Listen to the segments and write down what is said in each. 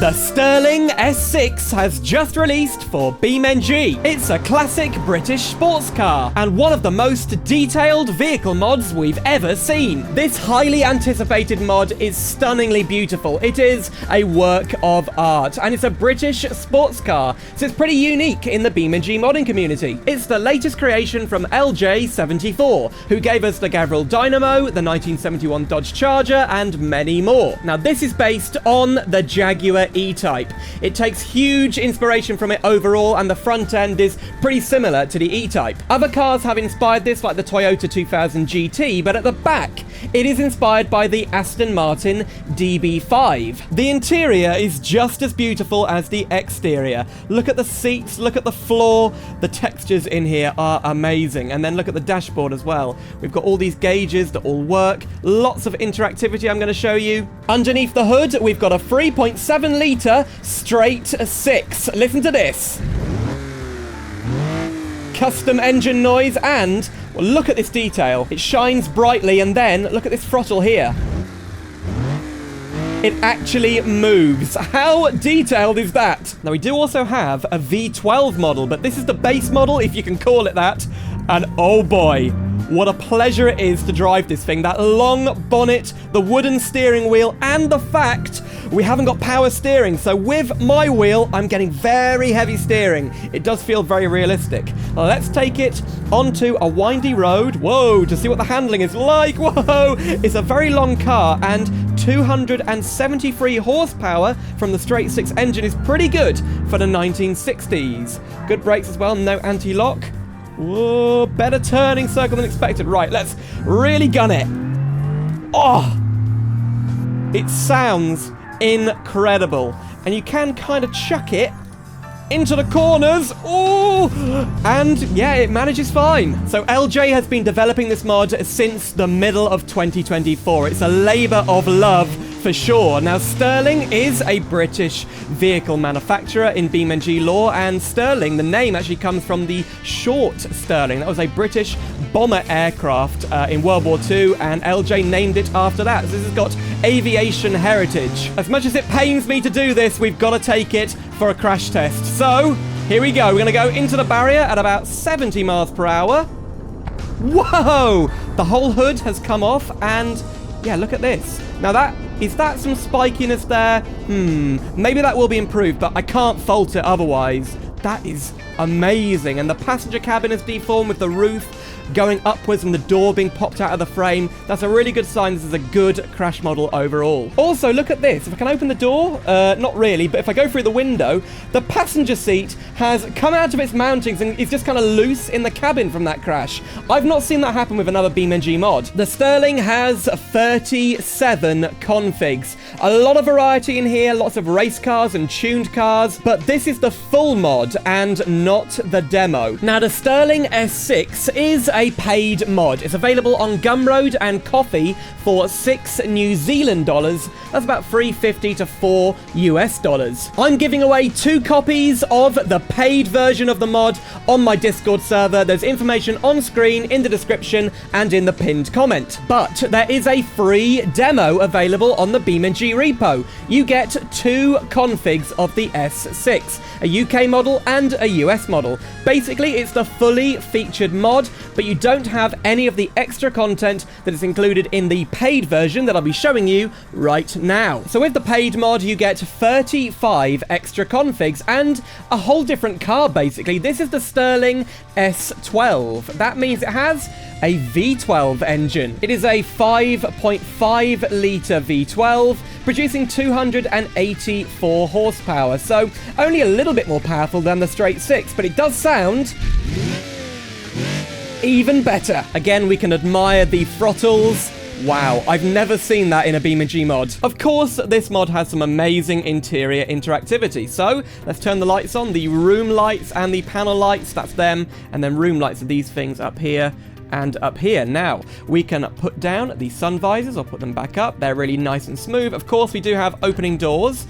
The Stirling S6 has just released for BeamNG. It's a classic British sports car and one of the most detailed vehicle mods we've ever seen. This highly anticipated mod is stunningly beautiful. It is a work of art and it's a British sports car, so it's pretty unique in the BeamNG modding community. It's the latest creation from LJ74, who gave us the Gavril Dynamo, the 1971 Dodge Charger, and many more. Now, this is based on the Jaguar E-Type. It takes huge inspiration from it overall, and the front end is pretty similar to the E-Type. Other cars have inspired this, like the Toyota 2000 GT, but at the back, it is inspired by the Aston Martin DB5. The interior is just as beautiful as the exterior. Look at the seats, look at the floor. The textures in here are amazing. And then look at the dashboard as well. We've got all these gauges that all work. Lots of interactivity I'm going to show you. Underneath the hood, we've got a 3.7 litre straight 6. Listen to this. Custom engine noise and, well, look at this detail. It shines brightly, and then look at this throttle here. It actually moves. How detailed is that? Now, we do also have a V12 model, but this is the base model, if you can call it that. And oh boy, what a pleasure it is to drive this thing. That long bonnet, the wooden steering wheel, and the fact we haven't got power steering. So with my wheel, I'm getting very heavy steering. It does feel very realistic. Let's take it onto a windy road. Whoa, to see what the handling is like. Whoa, it's a very long car, and 273 horsepower from the straight 6 engine is pretty good for the 1960s. Good brakes as well, no anti-lock. Whoa, better turning circle than expected. Right, let's really gun it. Oh, it sounds incredible. And you can kind of chuck it into the corners. Oh, and yeah, it manages fine. So LJ has been developing this mod since the middle of 2024. It's a labor of love for sure. Now, Stirling is a British vehicle manufacturer in BeamNG lore, and Stirling, the name actually comes from the short Stirling. That was a British bomber aircraft in World War II, and LJ named it after that. So this has got aviation heritage. As much as it pains me to do this, we've got to take it for a crash test. So, here we go. We're going to go into the barrier at about 70 miles per hour. Whoa! The whole hood has come off, and yeah, look at this. Now is that some spikiness there? Maybe that will be improved, but I can't fault it otherwise. That is amazing. And the passenger cabin is deformed with the roof going upwards and the door being popped out of the frame. That's a really good sign. This is a good crash model overall. Also, look at this. If I can open the door, not really, but if I go through the window, the passenger seat has come out of its mountings and is just kind of loose in the cabin from that crash. I've not seen that happen with another BeamNG mod. The Stirling has 37 configs. A lot of variety in here, lots of race cars and tuned cars, but this is the full mod and not the demo. Now, the Stirling S6 is a paid mod. It's available on Gumroad and Coffee for $6 New Zealand dollars. That's about $3.50 to $4 US. I'm giving away 2 copies of the paid version of the mod on my Discord server. There's information on screen, in the description, and in the pinned comment. But there is a free demo available on the BeamNG repo. You get 2 configs of the S6, a UK model and a US model. Basically, it's the fully featured mod, but you don't have any of the extra content that is included in the paid version that I'll be showing you right now. So with the paid mod, you get 35 extra configs and a whole different car, basically. This is the Stirling S12. That means it has a V12 engine. It is a 5.5 litre V12, producing 284 horsepower, so only a little bit more powerful than the straight 6, but it does sound even better. Again, we can admire the throttles. Wow, I've never seen that in a BeamNG mod. Of course, this mod has some amazing interior interactivity. So, let's turn the lights on. The room lights and the panel lights, that's them. And then room lights are these things up here and up here. Now, we can put down the sun visors or put them back up. They're really nice and smooth. Of course, we do have opening doors.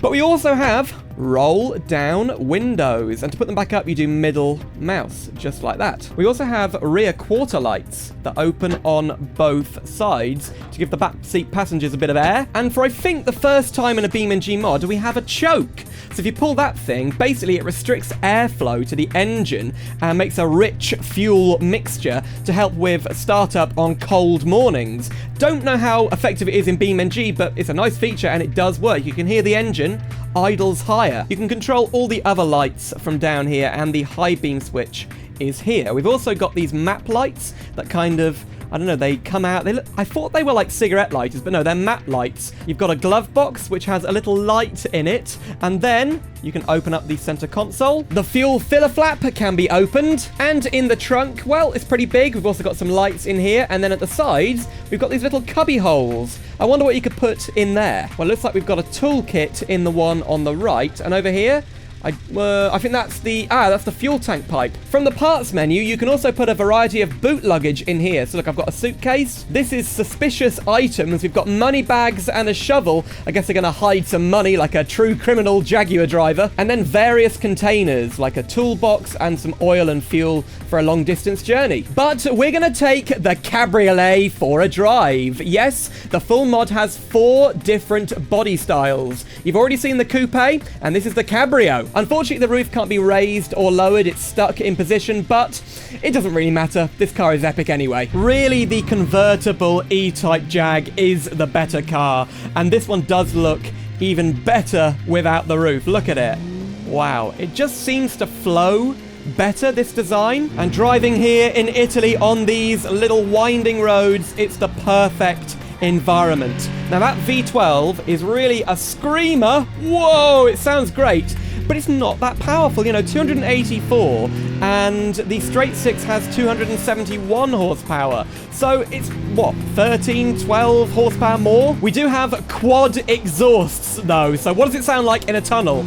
But we also have roll down windows, and to put them back up you do middle mouse, just like that. We also have rear quarter lights that open on both sides to give the back seat passengers a bit of air, and for I think the first time in a BeamNG mod we have a choke. So if you pull that thing, basically it restricts airflow to the engine and makes a rich fuel mixture to help with startup on cold mornings. Don't know how effective it is in BeamNG, but it's a nice feature and it does work. You can hear the engine idles higher. You can control all the other lights from down here, and the high beam switch is here. We've also got these map lights that kind of, I don't know, they come out, they look, I thought they were like cigarette lighters, but no, they're map lights. You've got a glove box which has a little light in it, and then you can open up the center console. The fuel filler flap can be opened, and in the trunk, well, it's pretty big. We've also got some lights in here, and then at the sides, we've got these little cubby holes. I wonder what you could put in there. Well, it looks like we've got a toolkit in the one on the right, and over here, I think that's the fuel tank pipe. From the parts menu, you can also put a variety of boot luggage in here. So look, I've got a suitcase. This is suspicious items. We've got money bags and a shovel. I guess they're going to hide some money like a true criminal Jaguar driver. And then various containers like a toolbox and some oil and fuel for a long distance journey. But we're going to take the Cabriolet for a drive. Yes, the full mod has 4 different body styles. You've already seen the Coupe, and this is the Cabrio. Unfortunately, the roof can't be raised or lowered. It's stuck in position, but it doesn't really matter. This car is epic anyway. Really, the convertible E-Type Jag is the better car, and this one does look even better without the roof. Look at it. Wow. It just seems to flow better, this design. And driving here in Italy on these little winding roads, it's the perfect environment. Now, that V12 is really a screamer. Whoa, it sounds great. But it's not that powerful, you know, 284, and the straight 6 has 271 horsepower. So it's, what, 13, 12 horsepower more? We do have quad exhausts, though. So what does it sound like in a tunnel?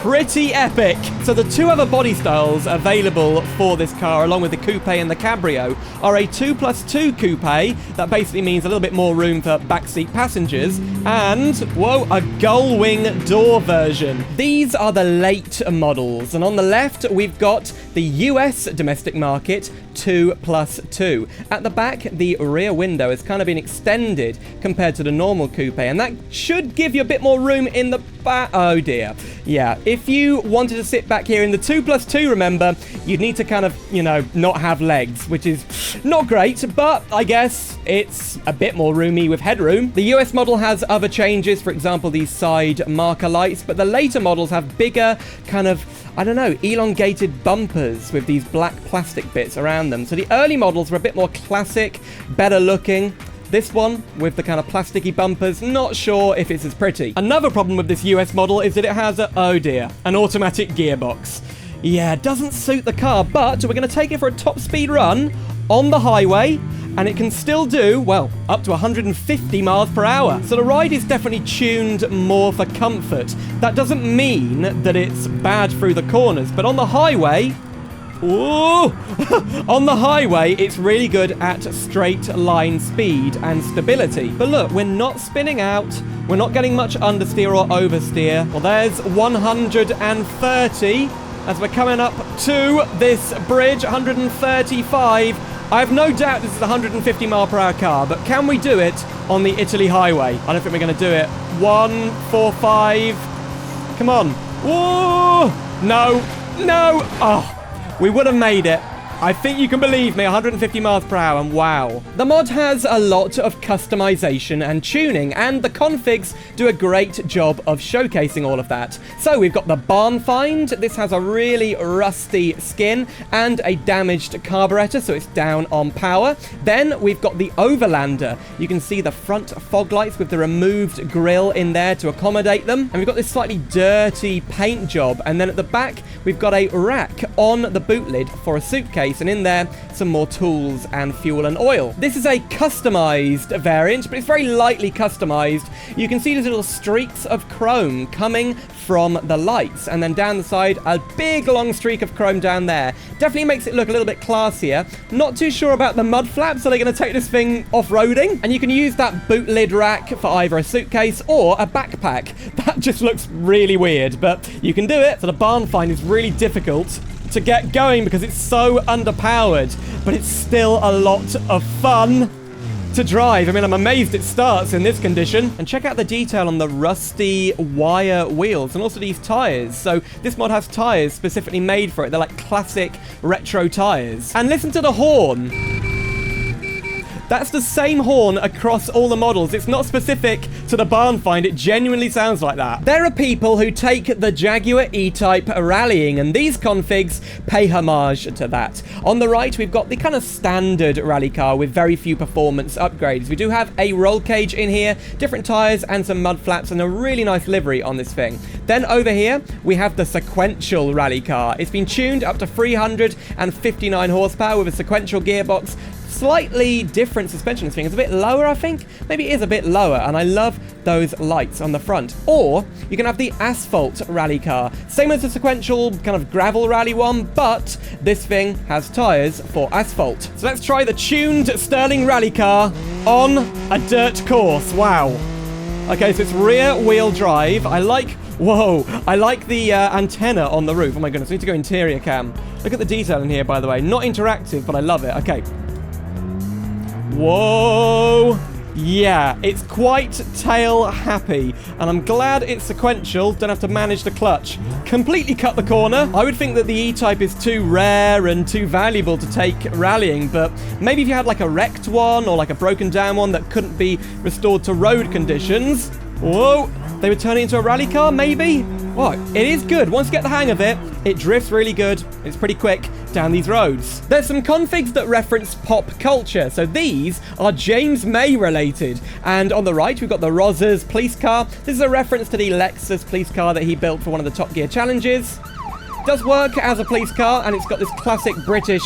Pretty epic. So the 2 other body styles available for this car, along with the Coupe and the Cabrio, are a 2+2 Coupe. That basically means a little bit more room for backseat passengers, and, whoa, a gull-wing door version. These are the late models, and on the left, we've got the US domestic market 2+2. At the back, the rear window has kind of been extended compared to the normal Coupe, and that should give you a bit more room in the back. Oh dear. Yeah, if you wanted to sit back here in the 2+2, remember, you'd need to kind of, you know, not have legs, which is not great, but I guess it's a bit more roomy with headroom. The US model has other changes, for example, these side marker lights, but the later models have bigger, kind of, I don't know, elongated bumpers with these black plastic bits around them. So the early models were a bit more classic, better looking. This one, with the kind of plasticky bumpers, not sure if it's as pretty. Another problem with this US model is that it has oh dear, an automatic gearbox. Yeah, doesn't suit the car, but we're going to take it for a top speed run on the highway, and it can still do, well, up to 150 miles per hour. So the ride is definitely tuned more for comfort. That doesn't mean that it's bad through the corners, but on the highway, ooh, on the highway, it's really good at straight line speed and stability. But look, we're not spinning out. We're not getting much understeer or oversteer. Well, there's 130 as we're coming up to this bridge, 135. I have no doubt this is a 150 mile per hour car, but can we do it on the Italy highway? I don't think we're going to do it. 145. Come on. Whoa! No. No. Oh. We would have made it. I think you can believe me, 150 miles per hour, and wow. The mod has a lot of customization and tuning, and the configs do a great job of showcasing all of that. So we've got the barn find. This has a really rusty skin and a damaged carburetor, so it's down on power. Then we've got the overlander. You can see the front fog lights with the removed grille in there to accommodate them. And we've got this slightly dirty paint job. And then at the back, we've got a rack on the boot lid for a suitcase case, and in there, some more tools and fuel and oil. This is a customized variant, but it's very lightly customized. You can see these little streaks of chrome coming from the lights, and then down the side, a big long streak of chrome down there. Definitely makes it look a little bit classier. Not too sure about the mud flaps. Are they going to take this thing off-roading? And you can use that boot lid rack for either a suitcase or a backpack. That just looks really weird, but you can do it. So the barn find is really difficult to get going because it's so underpowered, but it's still a lot of fun to drive. I mean, I'm amazed it starts in this condition. And check out the detail on the rusty wire wheels and also these tires. So this mod has tires specifically made for it. They're like classic retro tires. And listen to the horn. That's the same horn across all the models. It's not specific to the barn find. It genuinely sounds like that. There are people who take the Jaguar E-Type rallying, and these configs pay homage to that. On the right, we've got the kind of standard rally car with very few performance upgrades. We do have a roll cage in here, different tires, and some mud flaps, and a really nice livery on this thing. Then over here, we have the sequential rally car. It's been tuned up to 359 horsepower with a sequential gearbox. Slightly different suspension this thing. It's a bit lower, I think. Maybe it is a bit lower, and I love those lights on the front. Or you can have the asphalt rally car. Same as the sequential kind of gravel rally one, but this thing has tires for asphalt. So let's try the tuned Stirling rally car on a dirt course. Wow. Okay, so it's rear wheel drive. I like the antenna on the roof. Oh my goodness, I need to go interior cam. Look at the detail in here, by the way. Not interactive, but I love it. Okay. Whoa! Yeah, it's quite tail happy, and I'm glad it's sequential. Don't have to manage the clutch. Completely cut the corner. I would think that the E-Type is too rare and too valuable to take rallying, but maybe if you had like a wrecked one or like a broken down one that couldn't be restored to road conditions. Whoa! They would turn it into a rally car, maybe? Well, it is good. Once you get the hang of it, it drifts really good. It's pretty quick down these roads. There's some configs that reference pop culture. So these are James May related. And on the right, we've got the Rosers police car. This is a reference to the Lexus police car that he built for one of the Top Gear challenges. Does work as a police car, and it's got this classic British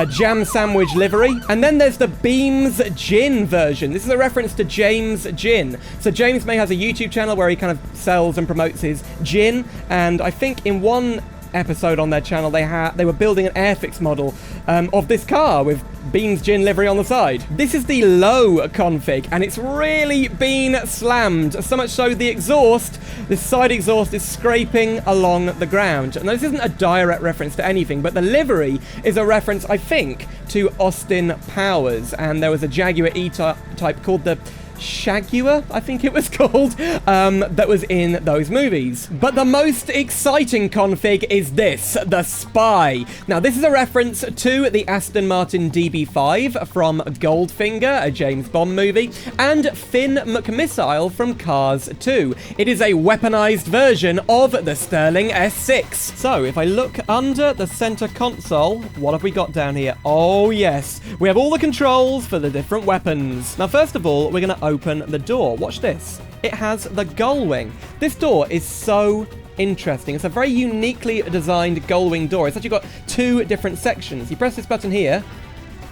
jam sandwich livery. And then there's the BeamNG's version. This is a reference to James Gin. So James May has a YouTube channel where he kind of sells and promotes his gin, and I think in one episode on their channel they were building an Airfix model of this car with BeamNG's livery on the side. This is the low config, and it's really been slammed, so much so the exhaust, this side exhaust, is scraping along the ground. Now this isn't a direct reference to anything, but the livery is a reference, I think, to Austin Powers, and there was a Jaguar E-Type called the Jaguar, I think it was called, that was in those movies. But the most exciting config is this, the Spy. Now, this is a reference to the Aston Martin DB5 from Goldfinger, a James Bond movie, and Finn McMissile from Cars 2. It is a weaponized version of the Stirling S6. So, if I look under the center console, what have we got down here? Oh, yes. We have all the controls for the different weapons. Now, first of all, we're going to open the door. Watch this. It has the Gullwing. This door is so interesting. It's a very uniquely designed Gullwing door. It's actually got two different sections. You press this button here,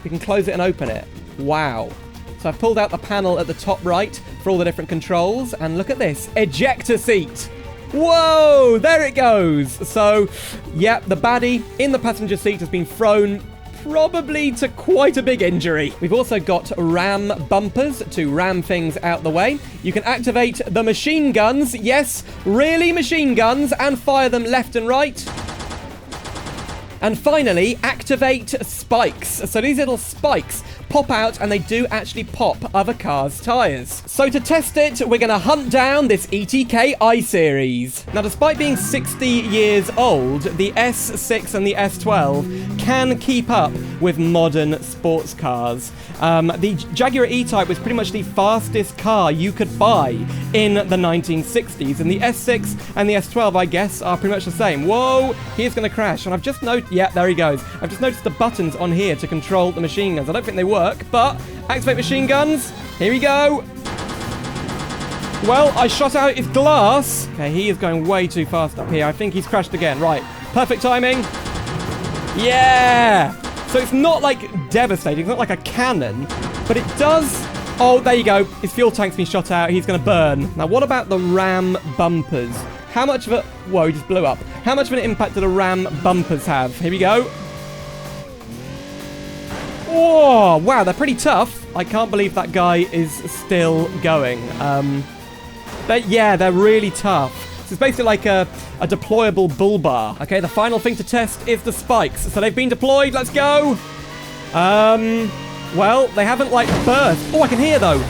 you can close it and open it. Wow. So I've pulled out the panel at the top right for all the different controls, and look at this. Ejector seat. Whoa, there it goes. So, yeah, the baddie in the passenger seat has been thrown probably to quite a big injury. We've also got ram bumpers to ram things out the way. You can activate the machine guns. Yes, really machine guns, and fire them left and right. And finally, activate spikes. So these little spikes pop out, and they do actually pop other cars' tires. So to test it, we're going to hunt down this ETK I-Series. Now, despite being 60 years old, the S6 and the S12 can keep up with modern sports cars. The Jaguar E-Type was pretty much the fastest car you could buy in the 1960s, and the S6 and the S12, I guess, are pretty much the same. Whoa, he's going to crash, and I've just noticed, yeah, there he goes. I've just noticed the buttons on here to control the machine guns. I don't think they work, but activate machine guns. Here we go. Well, I shot out his glass. Okay, he is going way too fast up here. I think he's crashed again. Right, perfect timing. Yeah! So it's not like devastating. It's not like a cannon, but it does... Oh, there you go. His fuel tank's been shot out. He's going to burn. Now, what about the ram bumpers? How much of a... Whoa, he just blew up. How much of an impact do the ram bumpers have? Here we go. Whoa, wow, they're pretty tough. I can't believe that guy is still going. They're really tough. So it's basically like a deployable bull bar. Okay, the final thing to test is the spikes. So they've been deployed. Let's go. Well, they haven't, like, burst. Oh, I can hear, though.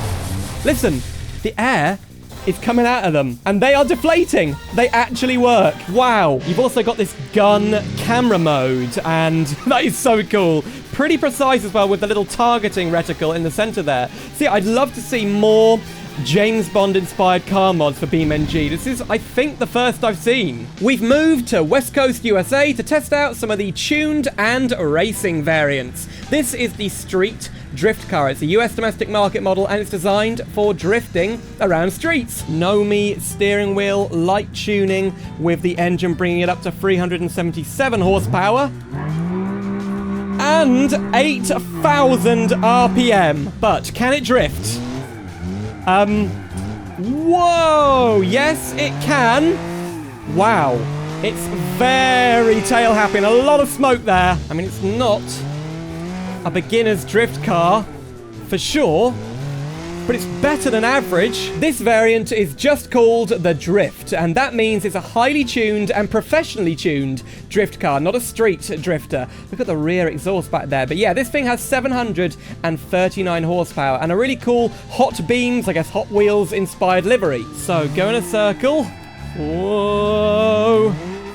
Listen, the air is coming out of them. And they are deflating. They actually work. Wow. You've also got this gun camera mode. And that is so cool. Pretty precise as well with the little targeting reticle in the center there. See, I'd love to see more James Bond-inspired car mods for BeamNG. This is, I think, the first I've seen. We've moved to West Coast, USA to test out some of the tuned and racing variants. This is the Street Drift Car. It's a US domestic market model and it's designed for drifting around streets. Nomi steering wheel, light tuning with the engine bringing it up to 377 horsepower. And 8,000 RPM. But can it drift? Whoa! Yes, it can. Wow. It's very tail happy and a lot of smoke there. I mean, it's not a beginner's drift car, for sure, but it's better than average. This variant is just called the Drift, and that means it's a highly tuned and professionally tuned drift car, not a street drifter. Look at the rear exhaust back there. But yeah, this thing has 739 horsepower and a really cool Hot Beams, I guess Hot Wheels inspired livery. So go in a circle. Whoa.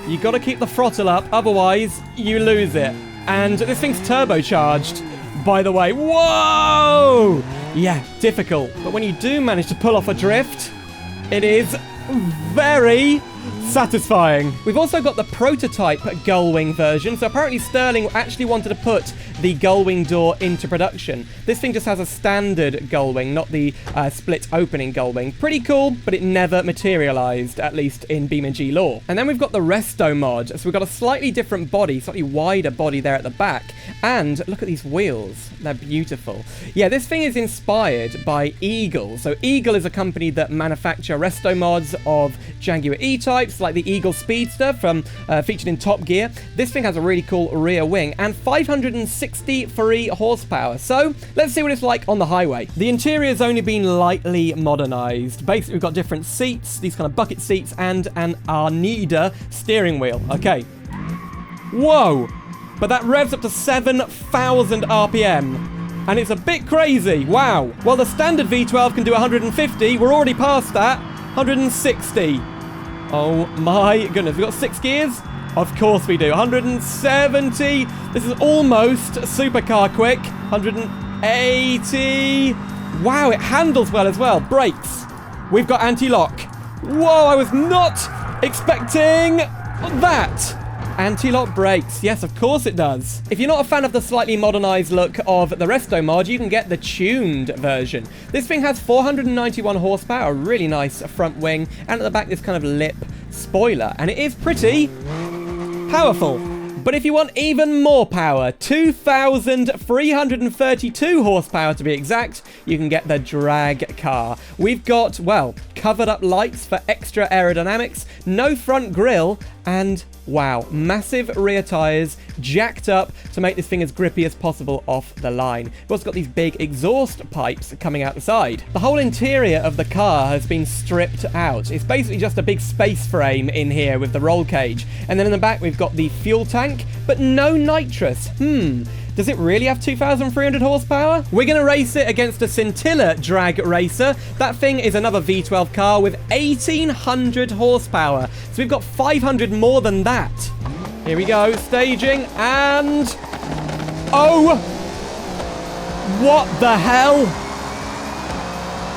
You got to keep the throttle up, otherwise you lose it. And this thing's turbocharged, by the way. Whoa! Yeah, difficult. But when you do manage to pull off a drift, it is very satisfying. We've also got the prototype Gullwing version. So apparently Stirling actually wanted to put the Gullwing door into production. This thing just has a standard Gullwing, not the split opening Gullwing. Pretty cool, but it never materialized, at least in BeamNG lore. And then we've got the Restomod. So we've got a slightly different body, slightly wider body there at the back. And look at these wheels. They're beautiful. Yeah, this thing is inspired by Eagle. So Eagle is a company that manufacture Restomods of Jaguar E-Types, like the Eagle Speedster from featured in Top Gear. This thing has a really cool rear wing and 563 horsepower. So let's see what it's like on the highway. The interior's only been lightly modernized. Basically, we've got different seats, these kind of bucket seats, and an Arnida steering wheel. Okay. Whoa! But that revs up to 7,000 RPM. And it's a bit crazy. Wow. Well, the standard V12 can do 150. We're already past that. 160. Oh my goodness. We've got 6 gears? Of course we do. 170. This is almost supercar quick. 180. Wow, it handles well as well. Brakes. We've got anti-lock. Whoa, I was not expecting that. Anti-lock brakes. Yes, of course it does. If you're not a fan of the slightly modernized look of the Restomod, you can get the tuned version. This thing has 491 horsepower, a really nice front wing, and at the back this kind of lip spoiler. And it is pretty powerful. But if you want even more power, 2,332 horsepower to be exact, you can get the drag car. We've got, well, covered up lights for extra aerodynamics, no front grille, and wow, massive rear tyres, jacked up to make this thing as grippy as possible off the line. We've also got these big exhaust pipes coming out the side. The whole interior of the car has been stripped out. It's basically just a big space frame in here with the roll cage. And then in the back, we've got the fuel tank, but no nitrous. Does it really have 2,300 horsepower? We're going to race it against a Scintilla drag racer. That thing is another V12 car with 1,800 horsepower. So we've got 500 more than that. Here we go, staging, and... oh! What the hell?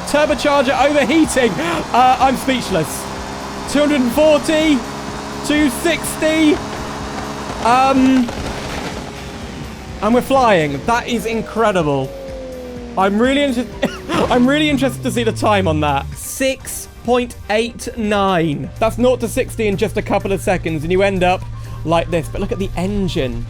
Turbocharger overheating. I'm speechless. 240, 260, and we're flying. That is incredible. I'm really interested to see the time on that. 6.89. That's 0 to 60 in just a couple of seconds, and you end up like this. But look at the engine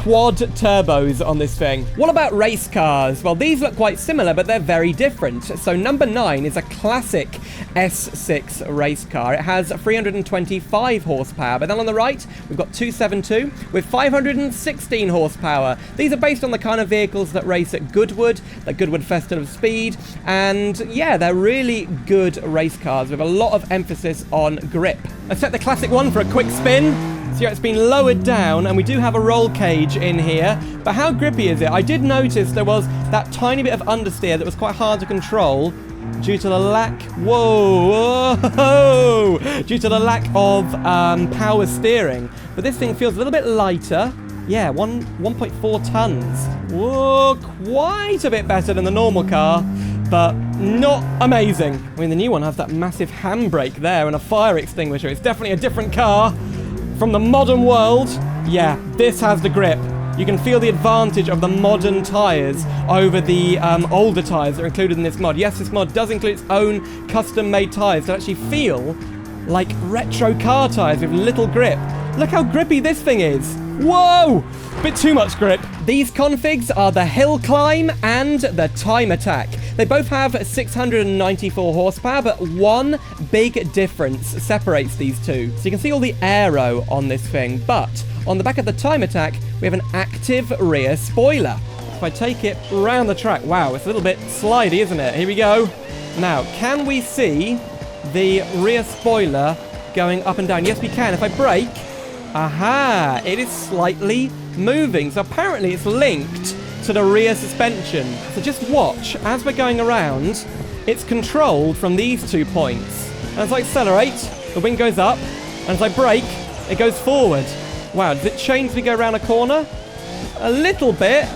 quad turbos on this thing. What about race cars? Well, these look quite similar, but they're very different. So number 9 is a classic S6 race car. It has 325 horsepower, but then on the right, we've got 272 with 516 horsepower. These are based on the kind of vehicles that race at Goodwood, the Goodwood Festival of Speed, and yeah, they're really good race cars with a lot of emphasis on grip. Let's set the classic one for a quick spin. So yeah, it's been lowered down, and we do have a roll cage in here, but how grippy is it? I did notice there was that tiny bit of understeer that was quite hard to control due to the lack, due to the lack of power steering. But this thing feels a little bit lighter. Yeah, 1.4 tons. Whoa, quite a bit better than the normal car, but not amazing. I mean, the new one has that massive handbrake there and a fire extinguisher. It's definitely a different car from the modern world. Yeah, this has the grip. You can feel the advantage of the modern tyres over the older tyres that are included in this mod. Yes, this mod does include its own custom-made tyres that actually feel like retro car tyres with little grip. Look how grippy this thing is. Whoa! Bit too much grip. These configs are the Hill Climb and the Time Attack. They both have 694 horsepower, but one big difference separates these two. So you can see all the aero on this thing, but on the back of the Time Attack, we have an active rear spoiler. If I take it around the track, wow, it's a little bit slidey, isn't it? Here we go. Now, can we see the rear spoiler going up and down? Yes, we can. If I brake, aha, it is slightly moving. So apparently it's linked to the rear suspension. So just watch, as we're going around, it's controlled from these 2 points. And as I accelerate, the wing goes up, and as I brake, it goes forward. Wow, does it change as we go around a corner? A little bit.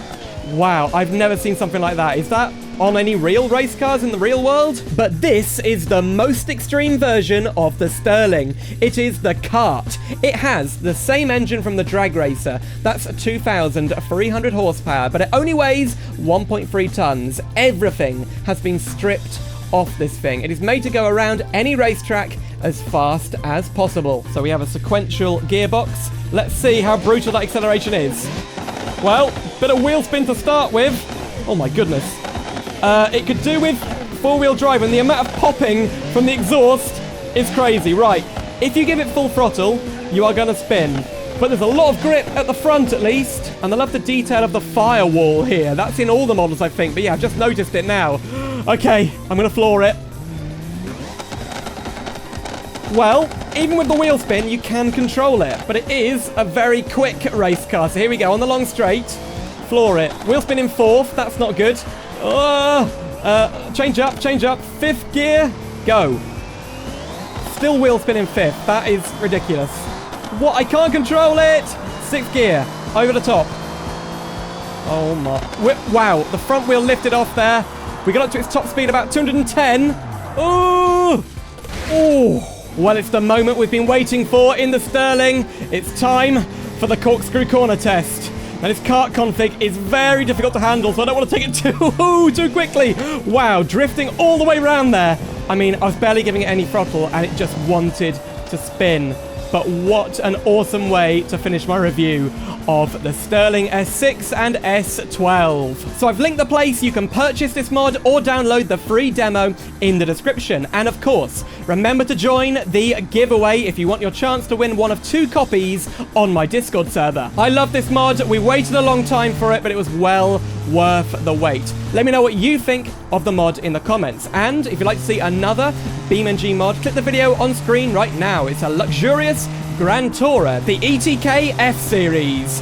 Wow, I've never seen something like that. Is that on any real race cars in the real world? But this is the most extreme version of the Stirling. It is the Kart. It has the same engine from the drag racer. That's 2,300 horsepower, but it only weighs 1.3 tons. Everything has been stripped off this thing. It is made to go around any racetrack as fast as possible. So we have a sequential gearbox. Let's see how brutal that acceleration is. Well, bit of wheel spin to start with. Oh my goodness. It could do with four-wheel drive, and the amount of popping from the exhaust is crazy. Right, if you give it full throttle, you are going to spin. But there's a lot of grip at the front, at least. And I love the detail of the firewall here. That's in all the models, I think. But yeah, I've just noticed it now. Okay, I'm going to floor it. Well, even with the wheel spin, you can control it. But it is a very quick race car. So here we go, on the long straight. Floor it. Wheel spin in fourth. That's not good. Change up. Fifth gear. Go. Still wheel spin in fifth. That is ridiculous. What? I can't control it. Sixth gear. Over the top. Oh my. Wow. The front wheel lifted off there. We got up to its top speed about 210. Oh. Oh. Well, it's the moment we've been waiting for in the Stirling. It's time for the corkscrew corner test. Now, this kart config is very difficult to handle, so I don't want to take it too quickly. Wow, drifting all the way around there. I mean, I was barely giving it any throttle, and it just wanted to spin. But what an awesome way to finish my review of the Stirling S6 and S12. So I've linked the place you can purchase this mod or download the free demo in the description. And of course, remember to join the giveaway if you want your chance to win one of 2 copies on my Discord server. I love this mod. We waited a long time for it, but it was well worth the wait. Let me know what you think of the mod in the comments. And if you'd like to see another BeamNG mod, click the video on screen right now. It's a luxurious Gran Tourer, the ETK F-Series.